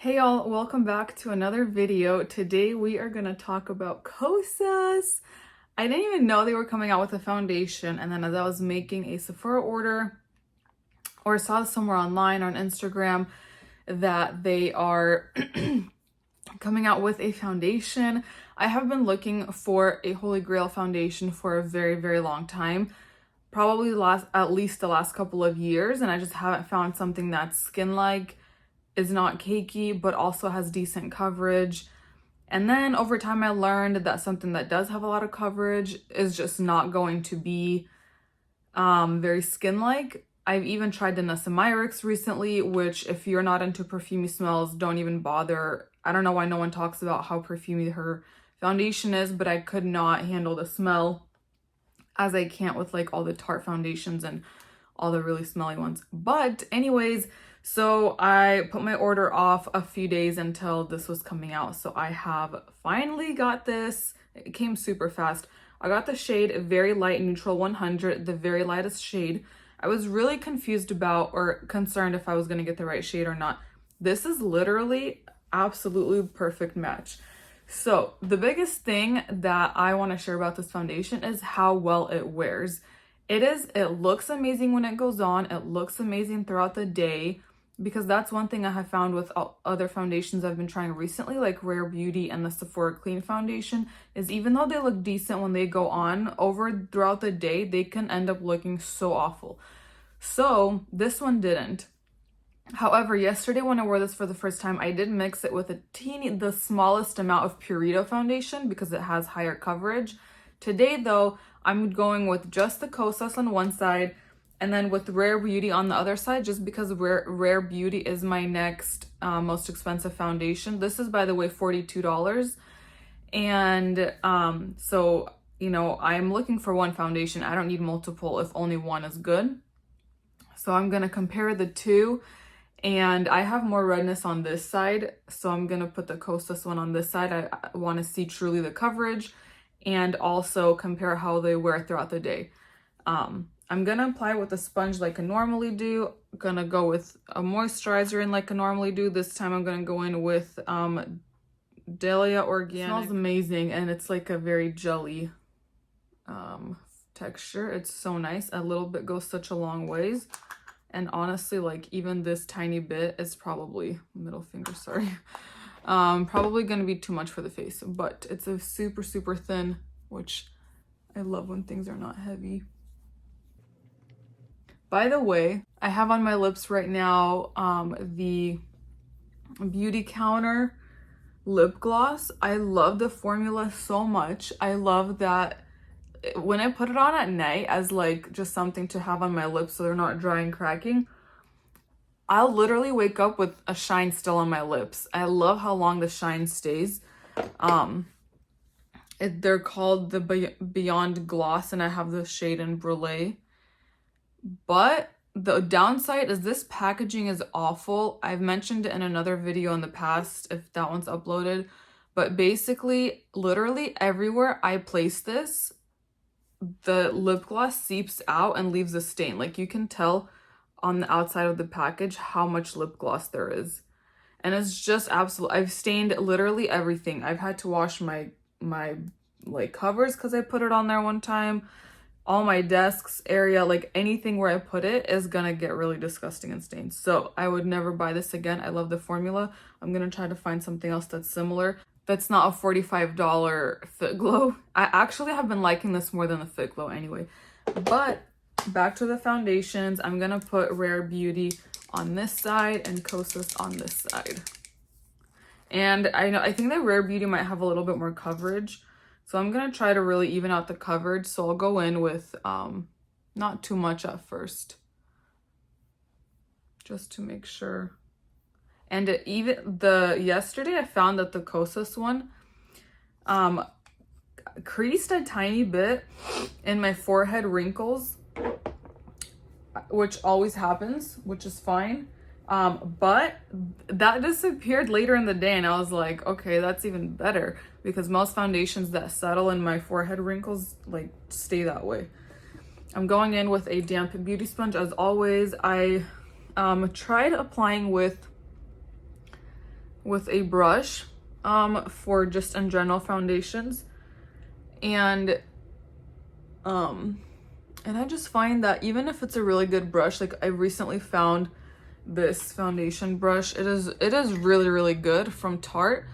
Hey y'all, welcome back to another video. Today we are gonna talk about Kosas. I didn't even know they were coming out with a foundation, and then as I was making a Sephora order or saw somewhere online on Instagram that they are coming out with a foundation. I have been looking for a Holy Grail foundation for a very long time. Probably at least the last couple of years, and I just haven't found something that's skin-like, is not cakey, but also has decent coverage. And then over time I learned that something that does have a lot of coverage is just not going to be very skin-like. I've even tried the Nessamyrix recently, which if you're not into perfumey smells, don't even bother. I don't know why no one talks about how perfumey her foundation is, but I could not handle the smell as I can't with like all the Tarte foundations and all the really smelly ones. But anyways, so I put my order off a few days until this was coming out. So I have finally got this. It came super fast. I got the shade Very Light Neutral 100, the very lightest shade. I was really confused about or concerned if I was going to get the right shade or not. This is literally absolutely perfect match. So the biggest thing that I want to share about this foundation is how well it wears. It looks amazing when it goes on. It looks amazing throughout the day, because that's one thing I have found with other foundations I've been trying recently, like Rare Beauty and the Sephora Clean Foundation, is even though they look decent when they go on, throughout the day, they can end up looking so awful. So this one didn't. However, yesterday when I wore this for the first time, I did mix it with the smallest amount of Purito foundation because it has higher coverage. Today though, I'm going with just the Kosas on one side and then with Rare Beauty on the other side, just because Rare Beauty is my next most expensive foundation. This is, by the way, $42. And so, you know, I'm looking for one foundation. I don't need multiple if only one is good. So I'm going to compare the two. And I have more redness on this side, so I'm going to put the Kosas one on this side. I want to see truly the coverage and also compare how they wear throughout the day. I'm going to apply with a sponge like I normally do. I'm going to go with a moisturizer in like I normally do. This time I'm going to go in with Dahlia Organic. It smells amazing, and it's like a very jelly texture. It's so nice. A little bit goes such a long ways. And honestly, like even this tiny bit is probably, middle finger, sorry, probably going to be too much for the face. But it's a super thin, which I love when things are not heavy. By the way, I have on my lips right now the Beauty Counter lip gloss. I love the formula so much. I love that when I put it on at night as like just something to have on my lips so they're not dry and cracking, I'll literally wake up with a shine still on my lips. I love how long the shine stays. They're called the Beyond Gloss, and I have the shade in Brulee. But the downside is this packaging is awful. I've mentioned it in another video in the past if that one's uploaded. But basically, literally everywhere I place this, the lip gloss seeps out and leaves a stain. Like you can tell on the outside of the package how much lip gloss there is. And it's just absolute. I've stained literally everything. I've had to wash my like covers because I put it on there one time. All my desks area, like anything where I put it is gonna get really disgusting and stained. So I would never buy this again. I love the formula. I'm gonna try to find something else that's similar. That's not a $45 Fit Glow. I actually have been liking this more than the Fit Glow anyway. But back to the foundations. I'm gonna put Rare Beauty on this side and Kosas on this side. And I think that Rare Beauty might have a little bit more coverage. So I'm going to try to really even out the coverage. So I'll go in with not too much at first, just to make sure. And yesterday I found that the Kosas one creased a tiny bit in my forehead wrinkles, which always happens, which is fine. But that disappeared later in the day, and I was like, okay, that's even better, because most foundations that settle in my forehead wrinkles like stay that way. I'm going in with a damp beauty sponge as always. I tried applying with with a brush for just in general foundations. And I just find that even if it's a really good brush, like I recently found this foundation brush, it is really, really good from Tarte,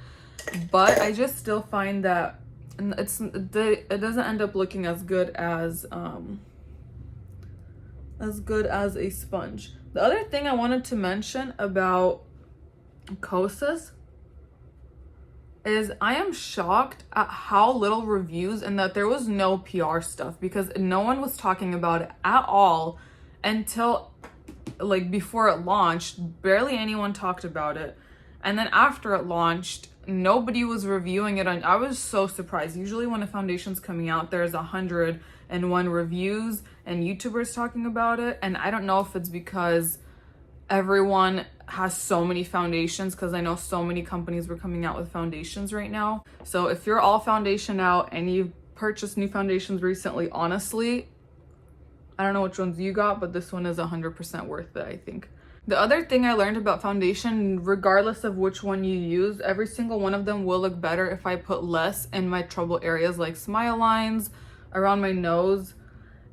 but I just still find that it doesn't end up looking as good as a sponge. The other thing I wanted to mention about Kosas is I am shocked at how little reviews, and that there was no PR stuff, because no one was talking about it at all until like before it launched. Barely anyone talked about it, and then after it launched, nobody was reviewing it. I was so surprised. Usually when a foundation's coming out, there's 101 reviews and YouTubers talking about it, and I don't know if it's because everyone has so many foundations, because I know so many companies were coming out with foundations right now. So if you're all foundation out and you purchased new foundations recently, honestly, I don't know which ones you got, but this one is 100% worth it, I think. The other thing I learned about foundation, regardless of which one you use, every single one of them will look better if I put less in my trouble areas, like smile lines, around my nose,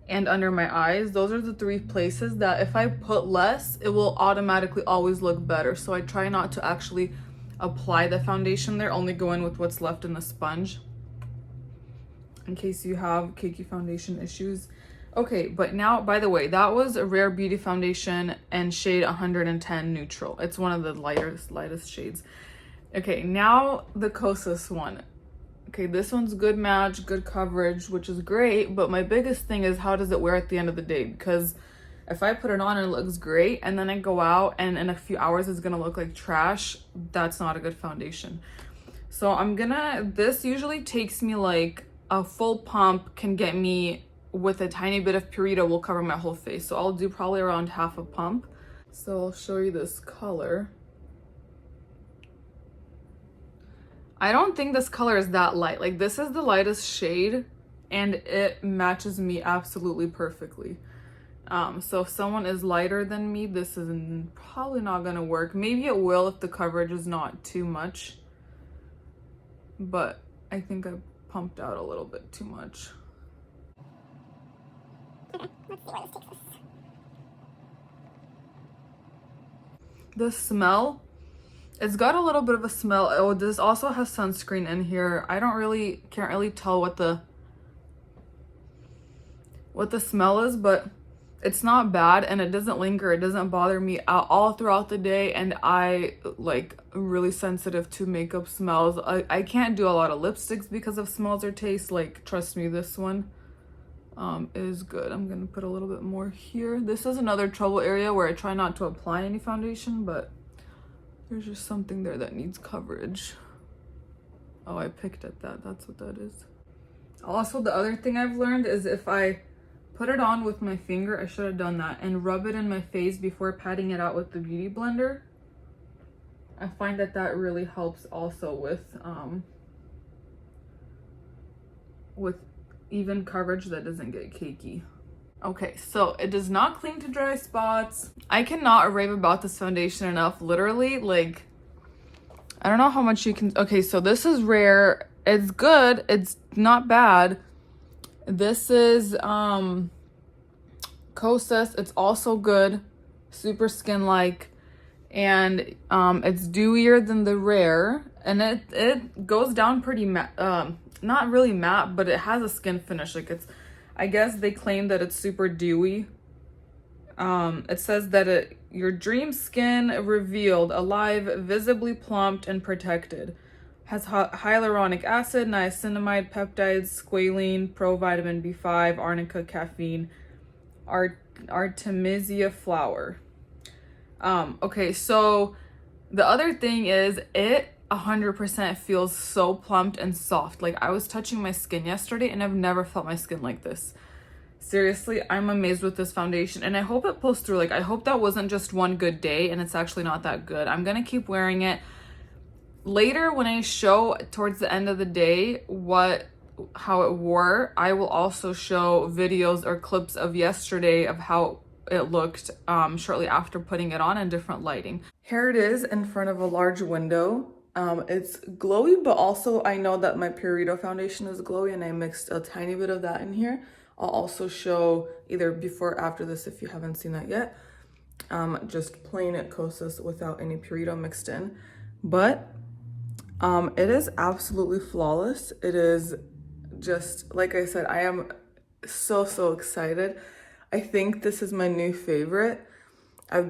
and under my eyes. Those are the 3 places that if I put less, it will automatically always look better. So I try not to actually apply the foundation there, only go in with what's left in the sponge, in case you have cakey foundation issues. Okay, but now, by the way, that was a Rare Beauty foundation and shade 110 neutral. It's one of the lightest shades. Okay, now the Kosas one. Okay, this one's good match, good coverage, which is great, but my biggest thing is how does it wear at the end of the day? Because if I put it on and it looks great, and then I go out and in a few hours it's gonna look like trash, that's not a good foundation. So this usually takes me like a full pump can get me, with a tiny bit of Purita will cover my whole face. So I'll do probably around half a pump. So I'll show you this color. I don't think this color is that light. Like, this is the lightest shade and it matches me absolutely perfectly. So if someone is lighter than me, this is probably not gonna work. Maybe it will if the coverage is not too much, but I think I pumped out a little bit too much. Okay, let's see where this takes us. The smell, it's got a little bit of a smell. Oh, this also has sunscreen in here. I can't really tell what the smell is, but it's not bad and it doesn't linger. It doesn't bother me all throughout the day, and I like really sensitive to makeup smells. I can't do a lot of lipsticks because of smells or taste. Like, trust me, this one is good. I'm gonna put a little bit more here. This is another trouble area where I try not to apply any foundation, but there's just something there that needs coverage. Oh, I picked at that. That's what that is. Also, the other thing I've learned is if I put it on with my finger, I should have done that, and rub it in my face before patting it out with the Beauty Blender. I find that that really helps also with even coverage that doesn't get cakey. Okay, so it does not cling to dry spots. I cannot rave about this foundation enough. Literally, like, I don't know how much you can. Okay, so this is Rare. It's good. It's not bad. This is Kosas. It's also good. Super skin-like. And it's dewier than the Rare. And it goes down pretty matte. Not really matte, but it has a skin finish. Like, it's, I guess they claim that it's super dewy. It says that your dream skin revealed, alive, visibly plumped and protected. Has hyaluronic acid, niacinamide, peptides, squalene, provitamin B5, arnica, caffeine, artemisia flower. Okay, so the other thing is it 100% feels so plumped and soft. Like, I was touching my skin yesterday and I've never felt my skin like this. Seriously, I'm amazed with this foundation, and I hope it pulls through. Like, I hope that wasn't just one good day and it's actually not that good. I'm gonna keep wearing it. Later, when I show towards the end of the day how it wore, I will also show videos or clips of yesterday of how it looked shortly after putting it on in different lighting. Here it is in front of a large window. It's glowy, but also I know that my Purito foundation is glowy and I mixed a tiny bit of that in here. I'll also show either before or after this if you haven't seen that yet. Just plain at Kosas without any Purito mixed in. But it is absolutely flawless. It is just, like I said, I am so excited. I think this is my new favorite. I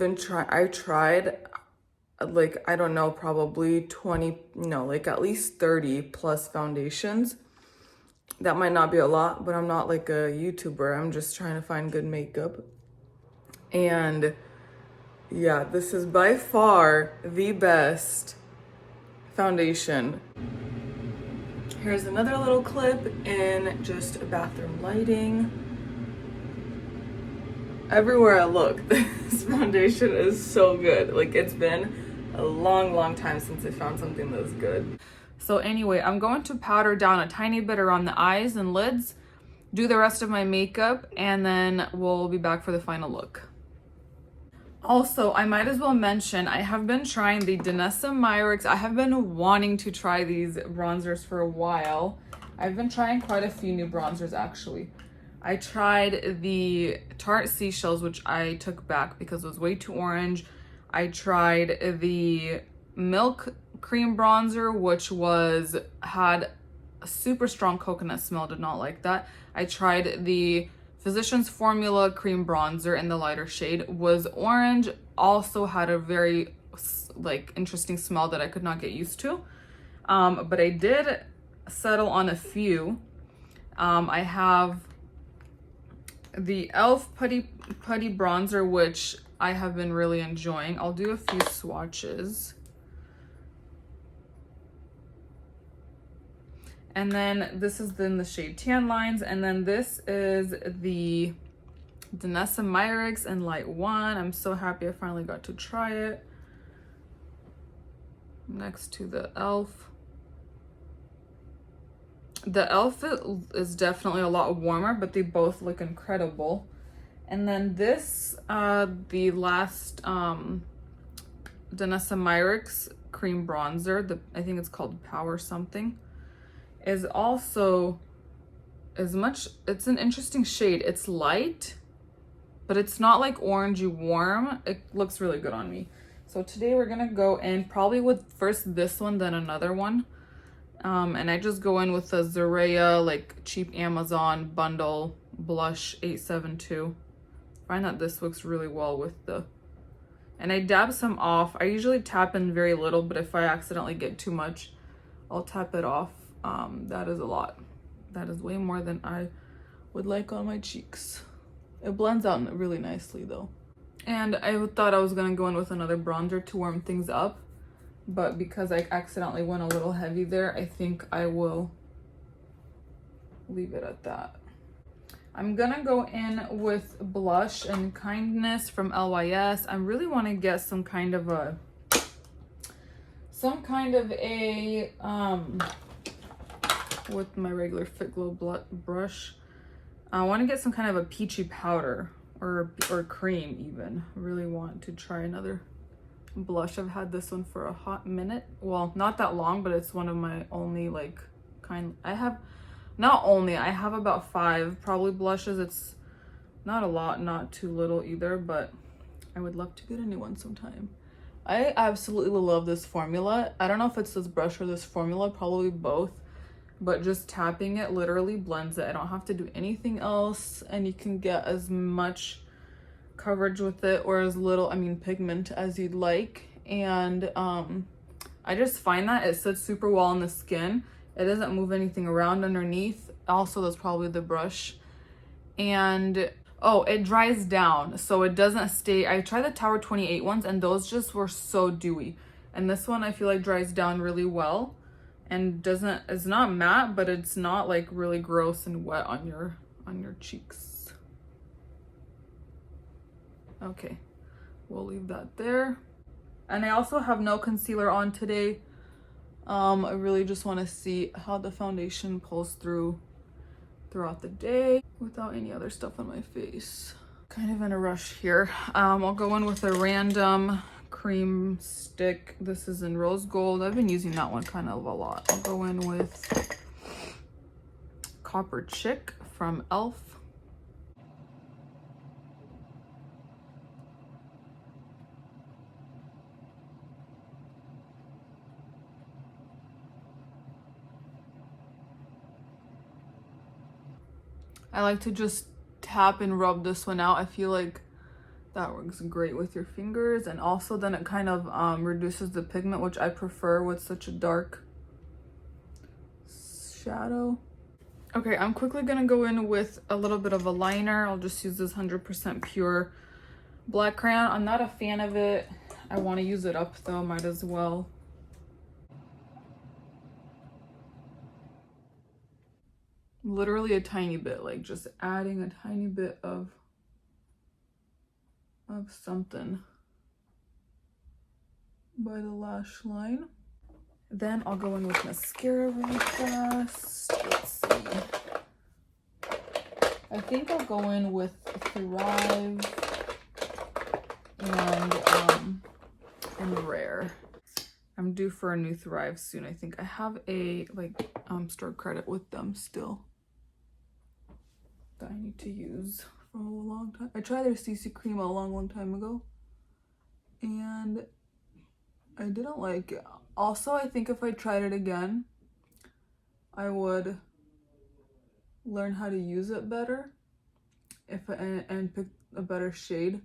tried like, I don't know, probably 20, no, like at least 30 plus foundations. That might not be a lot, but I'm not like a YouTuber. I'm just trying to find good makeup. And yeah, this is by far the best foundation. Here's another little clip in just bathroom lighting. Everywhere I look, this foundation is so good. Like, it's been a long time since I found something that's good. So anyway, I'm going to powder down a tiny bit around the eyes and lids, do the rest of my makeup, and then we'll be back for the final look. Also, I might as well mention, I have been trying the Danessa Myricks. I have been wanting to try these bronzers for a while. I've been trying quite a few new bronzers actually. I tried the Tarte Seashells, which I took back because it was way too orange. I tried the Milk Cream Bronzer, which had a super strong coconut smell, did not like that. I tried the Physicians Formula Cream Bronzer in the lighter shade, was orange, also had a very like interesting smell that I could not get used to. But I did settle on a few. I have the e.l.f. Putty Bronzer, which I have been really enjoying. I'll do a few swatches. And then this is in the shade Tan Lines. And then this is the Danessa Myricks in Light 1. I'm so happy I finally got to try it. Next to the e.l.f. The e.l.f. is definitely a lot warmer, but they both look incredible. And then this, the last Danessa Myricks Cream Bronzer, I think it's called Power something, is also it's an interesting shade. It's light, but it's not like orangey warm. It looks really good on me. So today we're gonna go in probably with first this one, then another one. And I just go in with a Zaria, like cheap Amazon bundle blush 872. Find that this works really well with and I dab some off. I usually tap in very little, but if I accidentally get too much, I'll tap it off. That is a lot. That is way more than I would like on my cheeks. It blends out really nicely though. And I thought I was gonna go in with another bronzer to warm things up, but because I accidentally went a little heavy there, I think I will leave it at that. I'm gonna go in with blush and Kindness from LYS. I really want to get some kind of a with my regular Fit Glow brush. I want to get some kind of a peachy powder or cream even. I really want to try another blush. I've had this one for a hot minute. Well, not that long, but it's one of my only like I have about 5 probably blushes. It's not a lot, not too little either, but I would love to get a new one sometime. I absolutely love this formula. I don't know if it's this brush or this formula, probably both, but just tapping it literally blends it. I don't have to do anything else, and you can get as much coverage with it or as little, pigment as you'd like. And I just find that it sits super well on the skin. It doesn't move anything around underneath. Also, that's probably the brush. And oh, it dries down, so it doesn't stay. I tried the Tower 28 ones and those just were so dewy. And this one I feel like dries down really well and it's not matte, but it's not like really gross and wet on your cheeks. Okay, we'll leave that there. And I also have no concealer on today. I really just want to see how the foundation pulls throughout the day without any other stuff on my face. Kind of in a rush here. I'll go in with a random cream stick. This is in rose gold. I've been using that one kind of a lot. I'll go in with Copper Chick from e.l.f. I like to just tap and rub this one out. I feel like that works great with your fingers, and also then it kind of reduces the pigment, which I prefer with such a dark shadow. Okay, I'm quickly gonna go in with a little bit of a liner. I'll just use this 100% pure black crayon. I'm not a fan of it. I want to use it up though, might as well. Literally a tiny bit, like just adding a tiny bit of something by the lash line. Then I'll go in with mascara really fast. Let's see. I think I'll go in with Thrive and Rare. I'm due for a new Thrive soon. I think I have a store credit with them still that I need to use for a long time. I tried their CC cream a long time ago and I didn't like it. Also, I think if I tried it again, I would learn how to use it better and pick a better shade.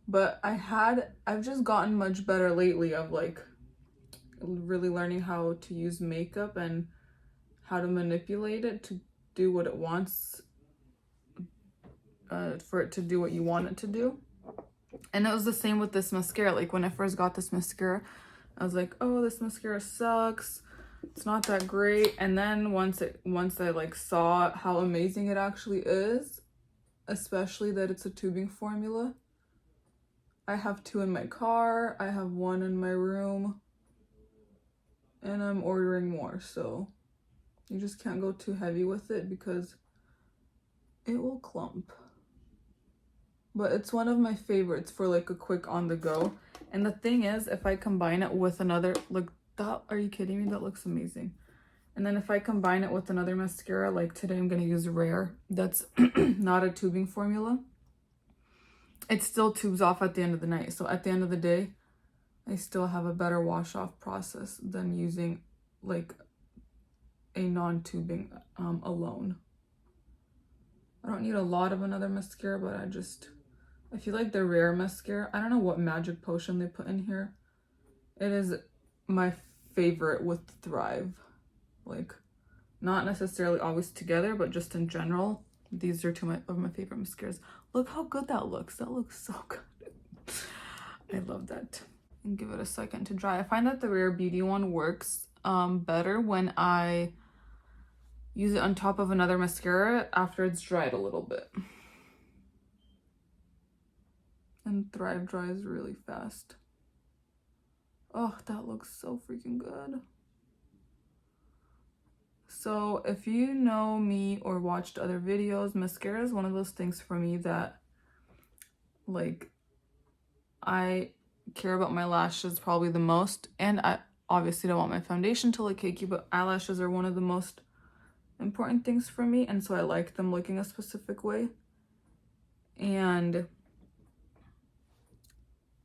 But I've just gotten much better lately of like really learning how to use makeup and how to manipulate it to do what it wants, for it to do what you want it to do. And it was the same with this mascara. Like when I first got this mascara, I was like, oh, this mascara sucks, it's not that great. And then once I like saw how amazing it actually is, especially that it's a tubing formula. I have 2 in my car, I have 1 in my room, and I'm ordering more. So you just can't go too heavy with it because it will clump. But it's one of my favorites for like a quick on the go. And the thing is, if I combine it with another, look, that, are you kidding me? That looks amazing. And then if I combine it with another mascara, like today I'm gonna use Rare. That's not a tubing formula. It still tubes off at the end of the night. So at the end of the day, I still have a better wash off process than using like a non-tubing alone. I don't need a lot of another mascara, but I feel like the Rare mascara, I don't know what magic potion they put in here. It is my favorite with Thrive. Like, not necessarily always together, but just in general. These are 2 of my favorite mascaras. Look how good that looks. That looks so good. I love that. And give it a second to dry. I find that the Rare Beauty one works better when I use it on top of another mascara after it's dried a little bit. And Thrive dries really fast. Oh, that looks so freaking good. So if you know me or watched other videos, mascara is one of those things for me that, like, I care about my lashes probably the most. And I obviously don't want my foundation to look cakey, but eyelashes are one of the most important things for me. And so I like them looking a specific way. And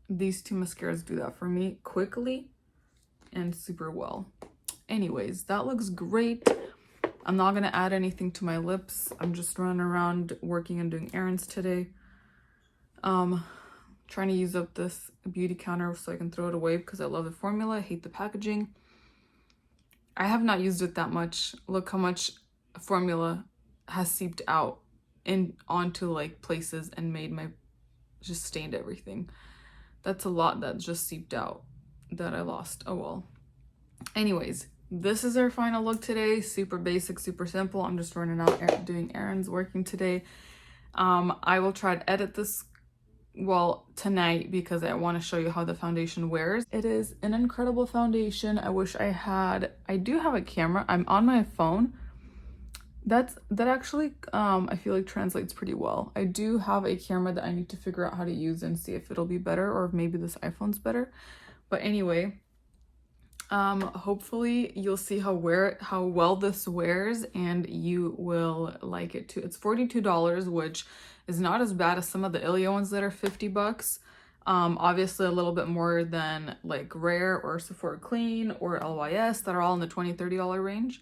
these 2 mascaras do that for me quickly and super well. Anyways, that looks great. I'm not gonna add anything to my lips. I'm just running around working and doing errands today. Trying to use up this beauty counter so I can throw it away because I love the formula. I hate the packaging. I have not used it that much. Look how much formula has seeped out onto like places and just stained everything. That's a lot that just seeped out that I lost. Oh well. Anyways, this is our final look today. Super basic, super simple. I'm just running out doing errands, working today. I will try to edit this tonight because I want to show you how the foundation wears. It is an incredible foundation. I wish I do have a camera. I'm on my phone That actually I feel like translates pretty well. I do have a camera that I need to figure out how to use and see if it'll be better or if maybe this iPhone's better. But anyway, hopefully you'll see how well this wears and you will like it too. It's $42, which is not as bad as some of the Ilia ones that are 50 bucks. Obviously a little bit more than like Rare or Sephora Clean or LYS that are all in the $20-$30 range.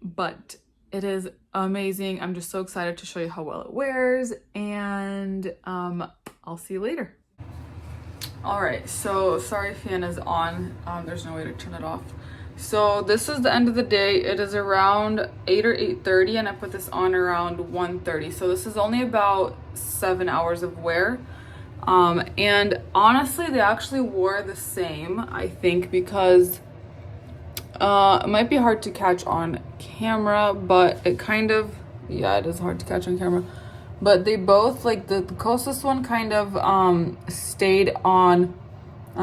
But it is amazing. I'm just so excited to show you how well it wears, and I'll see you later. All right, so sorry fan is on. There's no way to turn it off. So this is the end of the day. It is around 8 or 8:30, and I put this on around 1:30. So this is only about 7 hours of wear. And honestly, they actually wore the same, I think, because it might be hard to catch on camera, but it kind of, yeah, it is hard to catch on camera. But they both, like the Kosas one kind of stayed on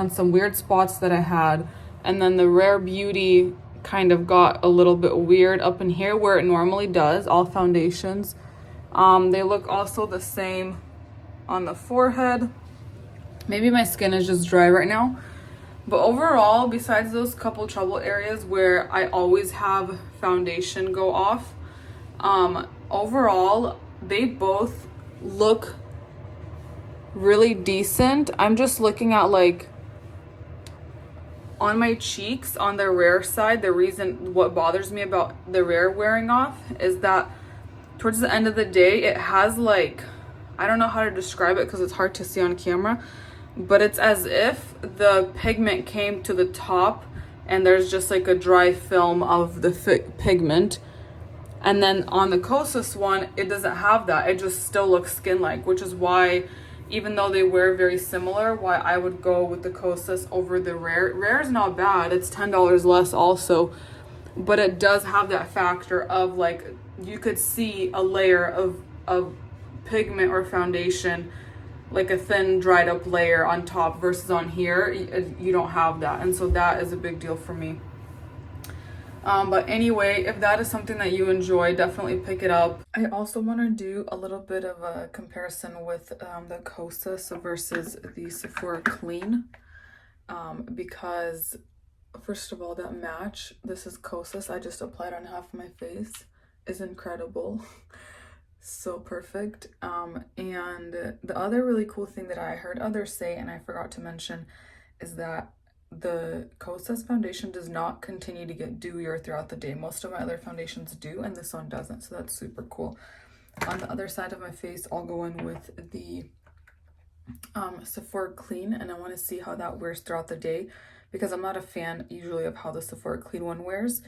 some weird spots that I had. And then the Rare Beauty kind of got a little bit weird up in here where it normally does, all foundations. They look also the same on the forehead. Maybe my skin is just dry right now. But overall, besides those couple trouble areas where I always have foundation go off, overall, they both look really decent. I'm just looking at like on my cheeks on the Rare side, what bothers me about the Rare wearing off is that towards the end of the day, it has like, I don't know how to describe it because it's hard to see on camera, but it's as if the pigment came to the top and there's just like a dry film of the pigment. And then on the Kosas one, it doesn't have that. It just still looks skin-like, which is why, even though they wear very similar, why I would go with the Kosas over the Rare. Rare is not bad. It's $10 less also, but it does have that factor of like, you could see a layer of pigment or foundation, like a thin dried up layer on top, versus on here you don't have that, and so that is a big deal for me. But anyway, if that is something that you enjoy, definitely pick it up. I also want to do a little bit of a comparison with the Kosas versus the Sephora Clean, because first of all, that match, this is Kosas, I just applied on half of my face, is incredible. So perfect. And the other really cool thing that I heard others say, and I forgot to mention, is that the Kosas foundation does not continue to get dewier throughout the day. Most of my other foundations do, and this one doesn't, so that's super cool. On the other side of my face, I'll go in with the Sephora Clean, and I want to see how that wears throughout the day, because I'm not a fan usually of how the Sephora Clean one wears.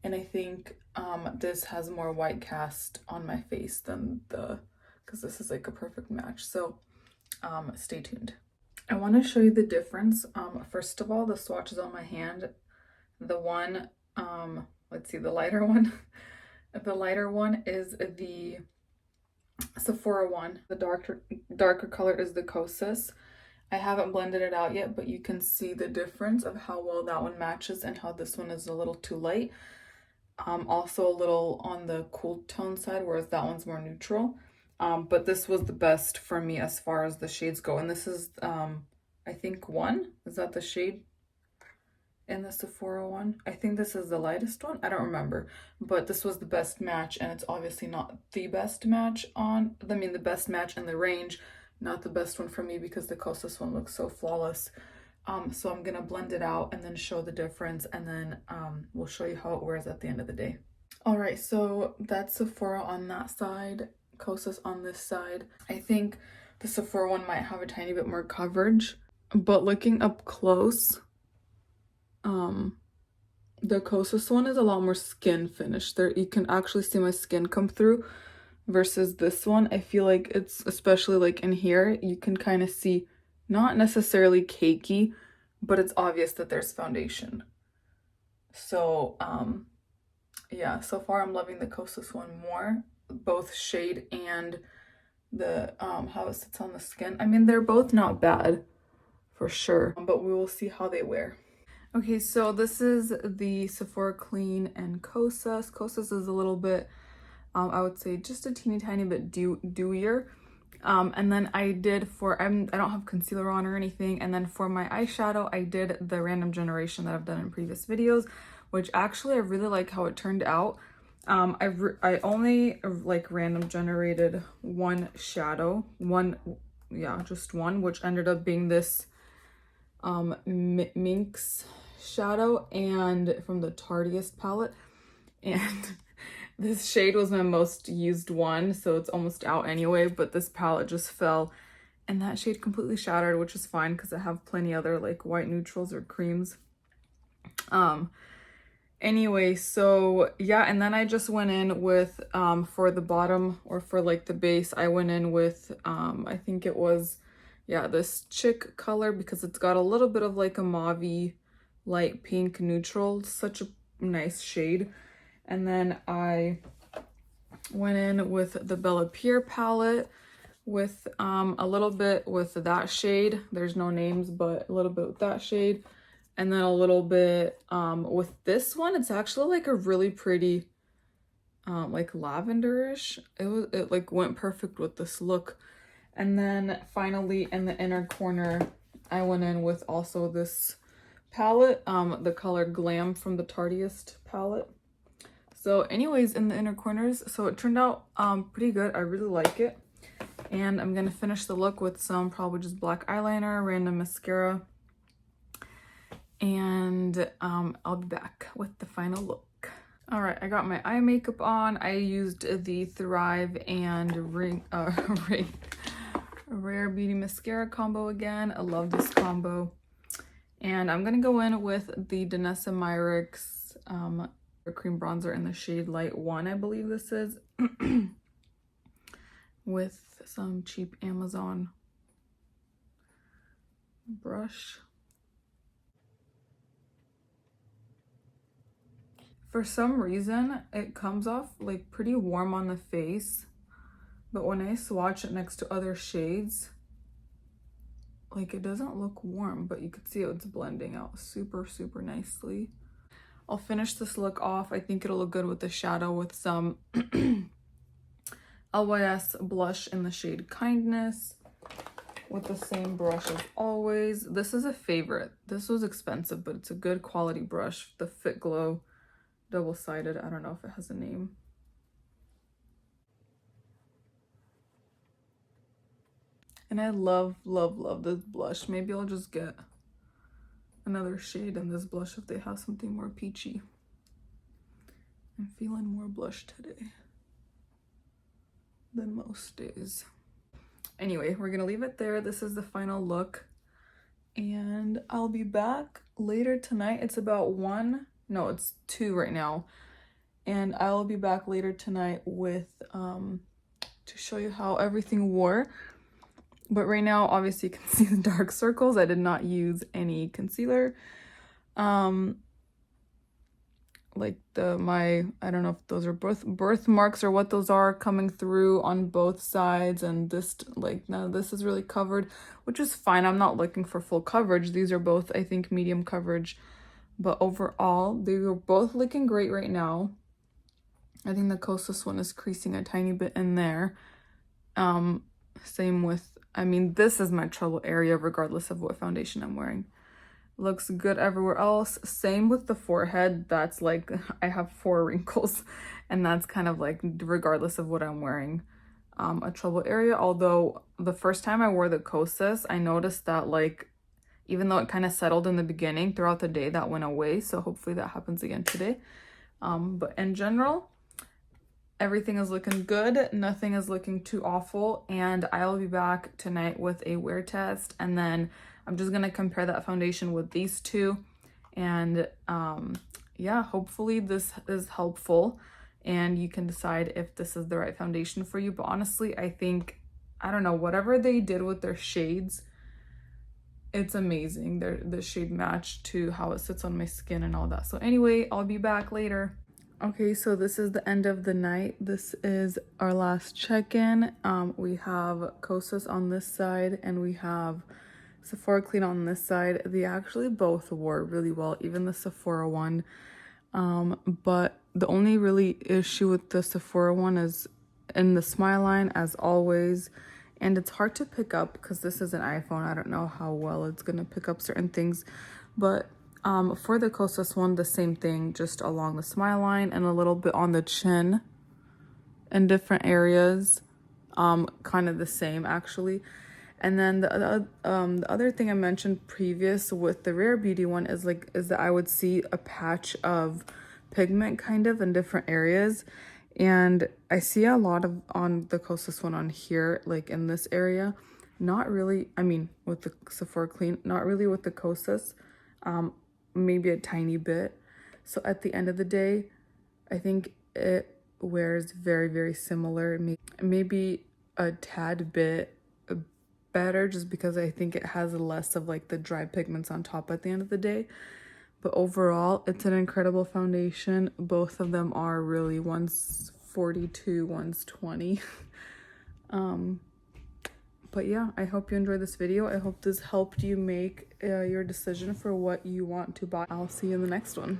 And I think this has more white cast on my face than because this is like a perfect match. So stay tuned. I want to show you the difference. First of all, the swatches on my hand. The one, let's see, the lighter one. The lighter one is the Sephora one. The darker color is the Kosas. I haven't blended it out yet, but you can see the difference of how well that one matches and how this one is a little too light. Also a little on the cool tone side, whereas that one's more neutral. But this was the best for me as far as the shades go. And this is, I think is that the shade in the Sephora one? I think this is the lightest one. I don't remember, but this was the best match, and it's obviously not the best match the best match in the range, not the best one for me because the Kosas one looks so flawless. So I'm gonna blend it out and then show the difference, and then we'll show you how it wears at the end of the day. All right, so that's Sephora on that side, Kosas on this side. I think the Sephora one might have a tiny bit more coverage, but looking up close, the Kosas one is a lot more skin finish. There you can actually see my skin come through, versus this one, I feel like it's, especially like in here, you can kind of see, not necessarily cakey, but it's obvious that there's foundation. So yeah, so far I'm loving the Kosas one more, both shade and the how it sits on the skin. I mean, they're both not bad for sure, but we will see how they wear. Okay, so this is the Sephora Clean and Kosas. Kosas is a little bit I would say just a teeny tiny bit dewier. And then I did I don't have concealer on or anything. And then for my eyeshadow, I did the random generation that I've done in previous videos, which actually I really like how it turned out. I only like random generated one shadow, just one, which ended up being this Minx shadow and from the Tardiest palette. And this shade was my most used one, so it's almost out anyway, but this palette just fell and that shade completely shattered, which is fine because I have plenty other like white neutrals or creams. Anyway, so yeah, and then I just went in with for the bottom, or for like the base, I went in with I think it was, yeah, this Chick color, because it's got a little bit of like a mauvey light pink neutral. Such a nice shade. And then I went in with the Bella Pierre palette with a little bit with that shade. There's no names, but a little bit with that shade. And then a little bit with this one. It's actually like a really pretty like lavenderish. It like went perfect with this look. And then finally in the inner corner, I went in with also this palette, the color Glam from the Tardiest palette. So anyways, in the inner corners, so it turned out pretty good. I really like it. And I'm gonna finish the look with some probably just black eyeliner, random mascara, and I'll be back with the final look. All right, I got my eye makeup on. I used the Thrive and Rare Beauty mascara combo again. I love this combo. And I'm gonna go in with the Danessa Myricks cream bronzer in the shade Light 1, I believe this is, with some cheap Amazon brush. For some reason, it comes off like pretty warm on the face, but when I swatch it next to other shades, like it doesn't look warm, but you could see it's blending out super, super nicely. I'll finish this look off. I think it'll look good with the shadow with some LYS blush in the shade Kindness with the same brush as always. This is a favorite. This was expensive, but it's a good quality brush. The Fit Glow double-sided. I don't know if it has a name. And I love, love, love this blush. Maybe I'll just get another shade in this blush if they have something more peachy. I'm feeling more blush today than most days. Anyway, we're gonna leave it there. This is the final look, and I'll be back later tonight. It's about 1, no, it's 2 right now, and I'll be back later tonight with to show you how everything wore. But right now, obviously, you can see the dark circles. I did not use any concealer. Like I don't know if those are birthmarks or what those are coming through on both sides. And this, like, none of this is really covered, which is fine. I'm not looking for full coverage. These are both, I think, medium coverage. But overall, they were both looking great right now. I think the Kosas one is creasing a tiny bit in there. Same with, I mean, this is my trouble area regardless of what foundation I'm wearing. Looks good everywhere else. Same with the forehead. That's like, I have 4 wrinkles, and that's kind of like regardless of what I'm wearing, a trouble area. Although the first time I wore the Kosas, I noticed that, like, even though it kind of settled in the beginning, throughout the day that went away. So hopefully that happens again today. But in general, everything is looking good. Nothing is looking too awful. And I'll be back tonight with a wear test. And then I'm just going to compare that foundation with these two. And yeah, hopefully this is helpful. And you can decide if this is the right foundation for you. But honestly, I think, I don't know, whatever they did with their shades, it's amazing. The shade match to how it sits on my skin and all that. So anyway, I'll be back later. Okay, so this is the end of the night. This is our last check-in. We have Kosas on this side and we have Sephora Clean on this side. They actually both wore really well, even the Sephora one. But the only really issue with the Sephora one is in the smile line, as always. And it's hard to pick up because this is an iPhone. I don't know how well it's gonna pick up certain things. But for the Kosas one, the same thing, just along the smile line and a little bit on the chin in different areas. Kind of the same actually. And then the other thing I mentioned previous with the Rare Beauty one is that I would see a patch of pigment kind of in different areas, and I see a lot of on the Kosas one on here, like in this area. Not really, I mean with the Sephora Clean, not really with the Kosas, maybe a tiny bit. So at the end of the day, I think it wears very, very similar, maybe a tad bit better, just because I think it has less of like the dry pigments on top at the end of the day. But overall, it's an incredible foundation. Both of them are really, one's 42, one's 20. But yeah, I hope you enjoyed this video. I hope this helped you make your decision for what you want to buy. I'll see you in the next one.